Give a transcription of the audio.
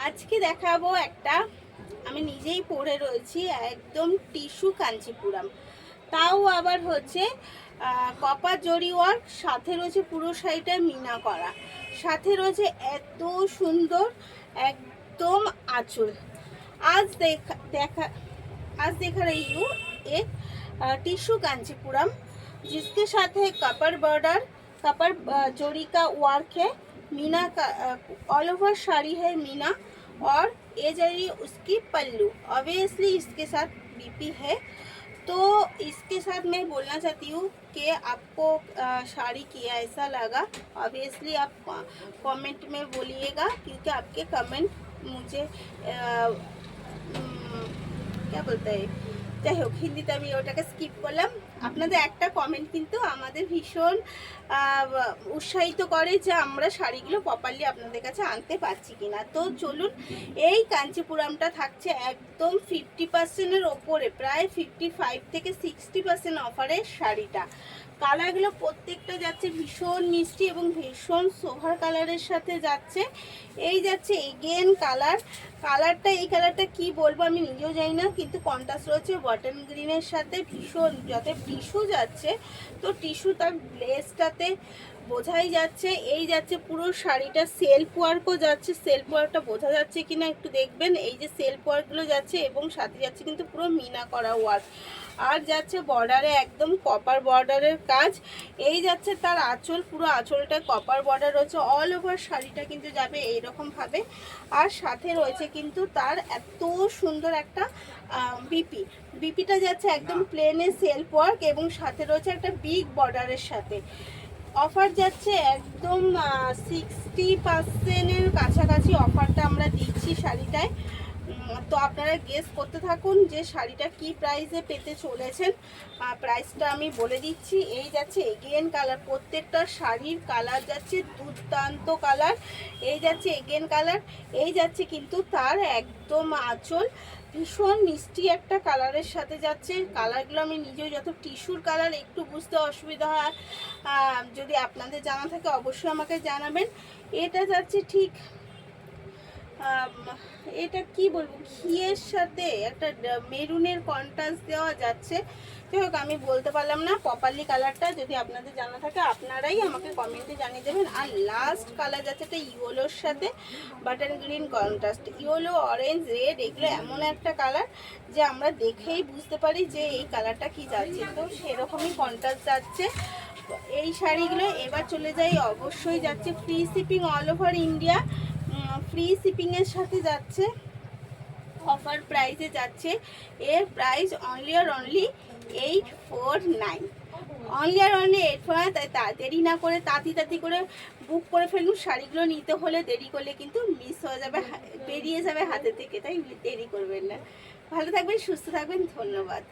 আজকে দেখাবো একটা, আমি নিজেই পরে রয়েছি, একদম টিস্যু কাঞ্চিপুরাম, তাও আবার হচ্ছে কপার জরি ওয়ার্ক, সাথে রয়েছে পুরো শাড়িটা মিনা করা, সাথে রয়েছে এত সুন্দর একদম আঁচল। आज देखा आज देखा रही हूँ एक टिश्यू कांचीपुरम जिसके साथ है कपर बॉर्डर, कपर जोड़ी का वर्क है, मीना का ऑल ओवर साड़ी है मीना, और ये जरी उसकी पल्लू। ऑब्वियसली इसके साथ बीपी है, तो इसके साथ मैं बोलना चाहती हूँ कि आपको साड़ी किया ऐसा लगा। ऑब्वियसली आप कमेंट में बोलिएगा, क्योंकि आपके कमेंट मुझे क्या बोलते हैं, যাই হোক হিন্দিতে আমি ওটাকে স্কিপ করলাম। আপনাদের একটা কমেন্ট কিন্তু আমাদের ভীষণ উৎসাহিত করে যে আমরা শাড়িগুলো প্রপারলি আপনাদের কাছে আনতে পারছি কিনা। তো চলুন, এই কাঞ্চিপুরামটা থাকছে একদম 50%-এর ওপরে, প্রায় 55 থেকে 60% অফারের শাড়িটা। কালারগুলো প্রত্যেকটা যাচ্ছে ভীষণ মিষ্টি এবং ভীষণ সোভার কালারের সাথে যাচ্ছে। এই যাচ্ছে এগেন কালারটা এই কালারটা কি বলবো আমি নিজেও জানি না, কিন্তু কন্ট্রাস্ট রয়েছে বটন গ্রিনের সাথে, ভীষণ যাতে টিস্যু যাচ্ছে, তো টিস্যু তার লেসটাতে বোঝাই যাচ্ছে। এই যাচ্ছে পুরো শাড়িটা সেলফ ওয়ার্কও যাচ্ছে, সেলফ ওয়ার্কটা বোঝা যাচ্ছে কিনা একটু দেখবেন। এই যে সেলফ ওয়ার্কগুলো যাচ্ছে এবং সাথে যাচ্ছে কিন্তু পুরো মিনা করা ওয়ার্ক, আর যাচ্ছে বর্ডারে একদম কপার বর্ডারের কাজ। এই যাচ্ছে তার আঁচল, পুরো আঁচলটা কপার বর্ডার রয়েছে, অল ওভার শাড়িটা কিন্তু যাবে এইরকম ভাবে। আর সাথে রয়েছে কিন্তু তার এত সুন্দর একটা বিপিটা যাচ্ছে একদম প্লেনে সেলফ ওয়ার্ক, এবং সাথে রয়েছে একটা বিগ বর্ডারের সাথে। অফার যাচ্ছে একদম 60%-এর কাছাকাছি অফারটা আমরা দিচ্ছি শাড়িটায়। তো আপনারা গেস করতে থাকুন যে শাড়িটা কি প্রাইসে পেতে চলেছেন। প্রাইসটা আমি বলে দিচ্ছি। এই যাচ্ছে এগেন কালার, প্রত্যেকটা শাড়ির কালার যাচ্ছে দুর্দান্ত কালার। এই যাচ্ছে এগেন কালার, এই যাচ্ছে কিন্তু তার একদম আঁচল, ভীষণ মিষ্টি একটা কালারের সাথে যাচ্ছে। কালারগুলো আমি নিজেও, যত টিস্যুর কালার একটু বুঝতে অসুবিধা হয়, যদি আপনাদের জানা থাকে অবশ্যই আমাকে জানাবেন। এটা যাচ্ছে ঠিক এটা কি বলবো, ঘিয়ের সাথে একটা মেরুনের কন্ট্রাস্ট দেওয়া যাচ্ছে। যাই হোক আমি বলতে পারলাম না প্রপারলি কালারটা, যদি আপনাদের জানা থাকে আপনারাই আমাকে কমেন্টে জানিয়ে দেবেন। আর লাস্ট কালার যাচ্ছে একটা ইয়েলোর সাথে button green contrast, yellow orange red, এগুলো এমন একটা কালার যে আমরা দেখেই বুঝতে পারি যে এই কালারটা কি যাচ্ছে, তো সেরকমই কন্ট্রাস্ট যাচ্ছে এই শাড়িগুলো। এবার চলে যাই, অবশ্যই যাচ্ছে free shipping all over India, free শিপিংয়ের সাথে যাচ্ছে, অফার প্রাইসে যাচ্ছে। এর প্রাইস অনলি আর অনলি 849, অনলি আর অনলি 849। তাই দেরি না করে তাড়াতাড়ি করে বুক করে ফেলুন। শাড়িগুলো নিতে হলে দেরি করলে কিন্তু মিস হয়ে যাবে, বেরিয়ে যাবে হাতে থেকে, তাই দেরি করবেন না। ভালো থাকবেন, সুস্থ থাকবেন, ধন্যবাদ।